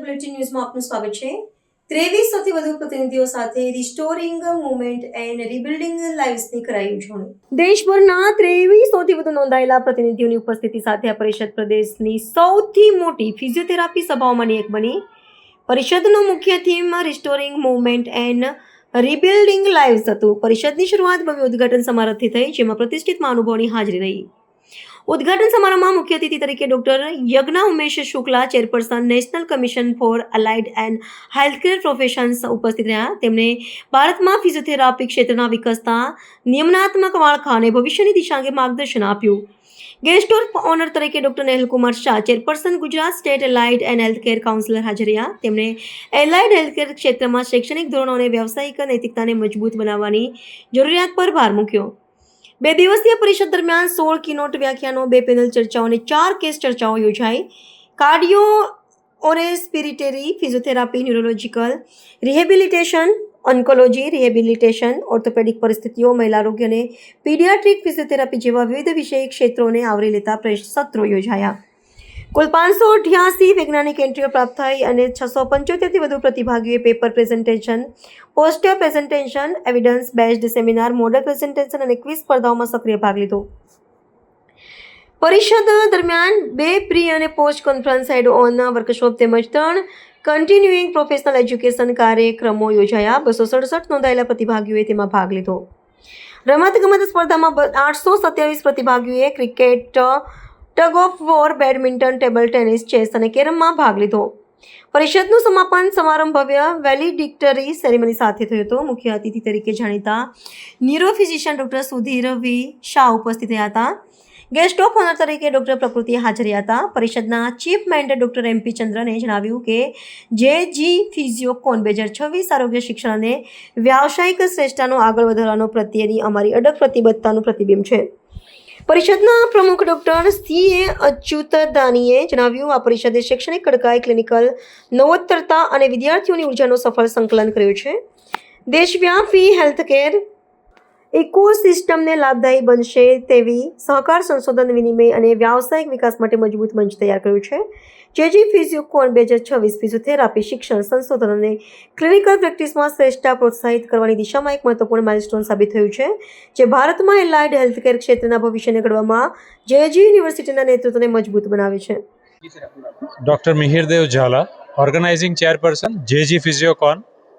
Bulletin ન્યૂઝમાં આપનું સ્વાગત છે। 23 સૌથી વધુ પ્રતિનિધિઓ સાથે રિસ્ટોરિંગ મુવમેન્ટ એન્ડ રિબિલ્ડિંગ લાઇવ્સની કરાઈ ઉજવણી। દેશભરના 23 સૌથી વધુ નોંધાયેલા પ્રતિનિધિઓની ઉપસ્થિતિ સાથે આ પરિષદ પ્રદેશની સૌથી મોટી ફિઝિયોથેરાપી સભાઓમાંની એક બની। પરિષદનો મુખ્ય theme restoring movement and રિબિલ્ડિંગ lives હતું। પરિષદની શરૂઆત ભવ્ય ઉદ્ઘાટન સમારોહથી થઈ, જેમાં પ્રતિષ્ઠિત મહાનુભાવોની હાજરી રહી। ઉદ્ઘાટન સમારોહમાં મુખ્ય અતિથિ તરીકે doctor Yagna Umesh Shukla, chairperson national commission for allied and healthcare professions ઉપસ્થિત રહ્યા। તેમણે ભારતમાં ફિઝિયોથેરાપી ક્ષેત્રના વિકસતા નિયમનાત્મક માળખા અને ભવિષ્યની દિશા અંગે માર્ગદર્શન આપ્યું। ગેસ્ટ ઓફ ઓનર તરીકે doctor Nehalkumar Shah, chairperson Gujarat state allied and healthcare councillor હાજર રહ્યા। તેમણે એલાઇડ હેલ્થકેર ક્ષેત્રમાં શૈક્ષણિક ધોરણો અને વ્યાવસાયિક નૈતિકતાને મજબૂત બનાવવાની જરૂરિયાત પર ભાર મૂક્યો। 2 દિવસીય પરિષદ દરમિયાન 16 કીનોટ વ્યાખ્યાનો, 2 પેનલ ચર્ચાઓ અને 4 કેસ ચર્ચાઓ યોજાઈ। Cardio respiratory physiotherapy, neurological rehabilitation, oncology rehabilitation, orthopaedic પરિસ્થિતિઓ, મહિલા આરોગ્ય અને પીડિયાટ્રિક ફિઝિયોથેરાપી જેવા વિવિધ વિષયિક ક્ષેત્રોને આવરી લેતા સત્રો યોજાયા। કુલ 588 વૈજ્ઞાનિક એન્ટ્રીઓ પ્રાપ્ત થઈ અને 675થી વધુ પ્રતિભાગીઓએ paper presentation, poster presentation, evidence based seminar, model presentation અને ક્વિઝ સ્પર્ધાઓમાં સક્રિય ભાગ લીધો। પરિષદ દરમિયાન 2 પ્રી અને પોસ્ટ કોન્ફરન્સ હેડ ઓન વર્કશોપ તેમજ 3 કન્ટિન્યુઇંગ પ્રોફેશનલ એજ્યુકેશન કાર્યક્રમો યોજાયા। 267 નોંધાયેલા પ્રતિભાગીઓએ તેમાં ભાગ લીધો। રમતગમત સ્પર્ધામાં 827 પ્રતિભાગીઓએ cricket, tug of war, badminton, table tennis, chess અને કેરમમાં ભાગ લીધો। પરિષદનું સમાપન સમારંભ ભવ્ય વેલિડિક્ટરી સેરેમની સાથે થયો હતો। મુખ્ય અતિથિ તરીકે જાણીતા ન્યુરોફિઝિશિયન ડોક્ટર સુધીર વી શાહ ઉપસ્થિત રહ્યા હતા। ગેસ્ટ ઓફ ઓનર તરીકે ડોક્ટર પ્રકૃતિ હાજર રહ્યા હતા। પરિષદના ચીફ મેન્ટર ડોક્ટર MP ચંદ્રને જણાવ્યું કે JG ફિઝિયોકોન 2026 આરોગ્ય શિક્ષણ અને વ્યાવસાયિક શ્રેષ્ઠતાનો આગળ વધારવાનો પ્રત્યેની અમારી અડગ પ્રતિબદ્ધતાનું પ્રતિબિંબ છે। પરિષદના પ્રમુખ ડોક્ટર CA અચ્યુતદાનીએ જણાવ્યું, આ પરિષદે શૈક્ષણિક કડકાઈ, ક્લિનિકલ નવોત્તરતા અને વિદ્યાર્થીઓની ઉર્જાનું સફળ સંકલન કર્યું છે। દેશવ્યાપી હેલ્થકેર ઇકોસિસ્ટમને લાભદાયી બનશે તેવી સહકાર, સંશોધન, વિનિમય અને વ્યાવસાયિક વિકાસ માટે મજબૂત મંચ તૈયાર કર્યું છે। JG ફિઝિયોકોન 2026 ફિઝિયોથેરાપી શિક્ષણ, સંશોધન અને ક્લિનિકલ પ્રેક્ટિસમાં શ્રેષ્ઠતા પ્રોત્સાહિત કરવાની દિશામાં એક મહત્વપૂર્ણ માઇલસ્ટોન સાબિત થયું છે, જે ભારતમાં એલાઇડ હેલ્થકેર ક્ષેત્રના ભવિષ્યને ઘડવામાં JG યુનિવર્સિટીના નેતૃત્વને મજબૂત બનાવે છે। Doctor Mihirdev Zala, organising chairperson JG Physiocon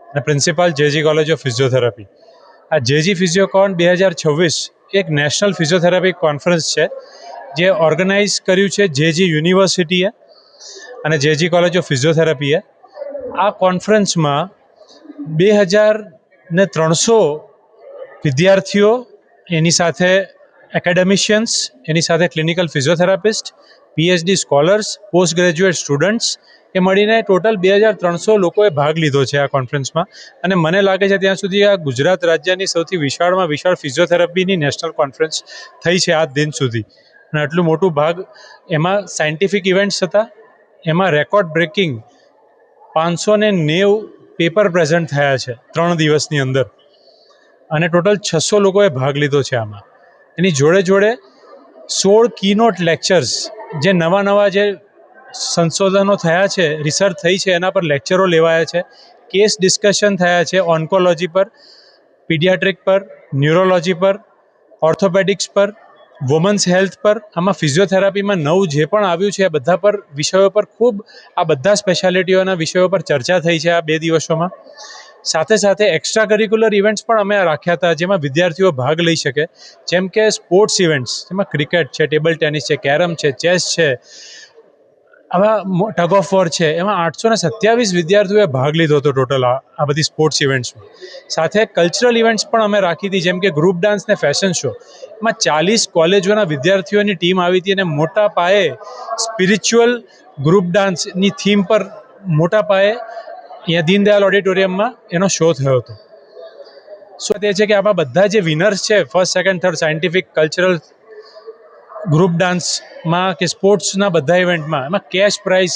અને principal JG college of physiotherapy. આ JG ફિઝિયોકોન 2026 એક નેશનલ ફિઝિયોથેરાપી કોન્ફરન્સ છે, જે ઓર્ગેનાઇઝ કર્યું છે JG યુનિવર્સિટીએ અને JG કોલેજ ઓફ ફિઝિયોથેરાપીએ। આ કોન્ફરન્સમાં 2300 વિદ્યાર્થીઓ, એની સાથે એકેડેમિશિયન્સ, એની સાથે clinical physiotherapists, PhD scholars, post graduate students, એ મળીને ટોટલ 2300 લોકોએ ભાગ લીધો છે આ કોન્ફરન્સમાં। અને મને લાગે છે ત્યાં સુધી આ ગુજરાત રાજ્યની સૌથી વિશાળમાં વિશાળ ફિઝિયોથેરાપીની નેશનલ કોન્ફરન્સ થઈ છે આજ દિન સુધી। અને આટલું મોટું ભાગ એમાં સાયન્ટિફિક ઇવેન્ટ્સ હતા, એમાં રેકોર્ડ બ્રેકિંગ 590 પેપર પ્રેઝન્ટ થયા છે 3 દિવસની અંદર, અને ટોટલ 600 લોકોએ ભાગ લીધો છે આમાં। એની જોડે જોડે 16 કીનોટ લેક્ચર્સ, જે નવા જે સંશોધનો થયા છે, રિસર્ચ થઈ છે, એના પર લેક્ચરો લેવાયા છે, કેસ ડિસ્કશન થયા છે ઓન્કોલોજી પર, પીડિયાટ્રિક પર, ન્યુરોલોજી પર, ઓર્થોપેડિક્સ પર, વુમન્સ હેલ્થ પર। આમાં ફિઝિયોથેરાપીમાં નવું જે પણ આવ્યું છે એ બધા પર વિષયો પર ખૂબ આ બધા સ્પેશિયાલિટીઓના વિષયો પર ચર્ચા થઈ છે આ 2 દિવસોમાં। સાથે સાથે એક્સ્ટ્રા કરિક્યુલર ઇવેન્ટ્સ પણ અમે રાખ્યા હતા, જેમાં વિદ્યાર્થીઓ ભાગ લઈ શકે, જેમ કે સ્પોર્ટ્સ ઇવેન્ટ્સ, જેમાં ક્રિકેટ છે, ટેબલ ટેનિસ છે, કેરમ છે, ચેસ છે, આવા ટગ ઓફ વોર છે। એમાં 827 વિદ્યાર્થીઓએ ભાગ લીધો હતો ટોટલ આ બધી સ્પોર્ટ્સ ઇવેન્ટ્સમાં। સાથે કલ્ચરલ ઇવેન્ટ્સ પણ અમે રાખી હતી, જેમ કે ગ્રુપ ડાન્સ ને ફેશન શો। એમાં 40 કોલેજોના વિદ્યાર્થીઓની ટીમ આવી હતી અને મોટા પાયે સ્પિરિચ્યુઅલ ગ્રુપ ડાન્સની થીમ પર મોટા પાયે અહીંયા દીનદયાલ ઓડિટોરિયમમાં એનો શો થયો હતો। સો તે છે કે આમાં બધા જે વિનર્સ છે, first, second, third, scientific, cultural, group ડાન્સમાં કે સ્પોર્ટ્સના બધા ઇવેન્ટમાં, એમાં કેશ પ્રાઇઝ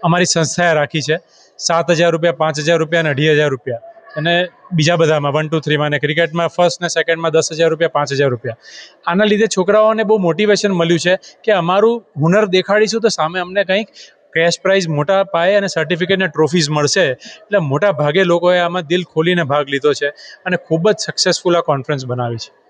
અમારી સંસ્થાએ રાખી છે। 7,000 રૂપિયા, 5,000 રૂપિયા અને 2,500 રૂપિયા। અને બીજા બધામાં 1, 2, 3માં અને ક્રિકેટમાં ફર્સ્ટ ને સેકન્ડમાં 10,000 રૂપિયા, 5,000 રૂપિયા। આના લીધે છોકરાઓને બહુ મોટિવેશન મળ્યું છે કે અમારું હુનર દેખાડીશું તો સામે અમને કંઈક કેશ પ્રાઇઝ મોટા પાયે અને સર્ટિફિકેટ અને ટ્રોફીઝ મળશે, એટલે મોટા ભાગે લોકોએ આમાં દિલ ખોલીને ભાગ લીધો છે અને ખૂબ જ સક્સેસફુલ આ કોન્ફરન્સ બનાવી છે.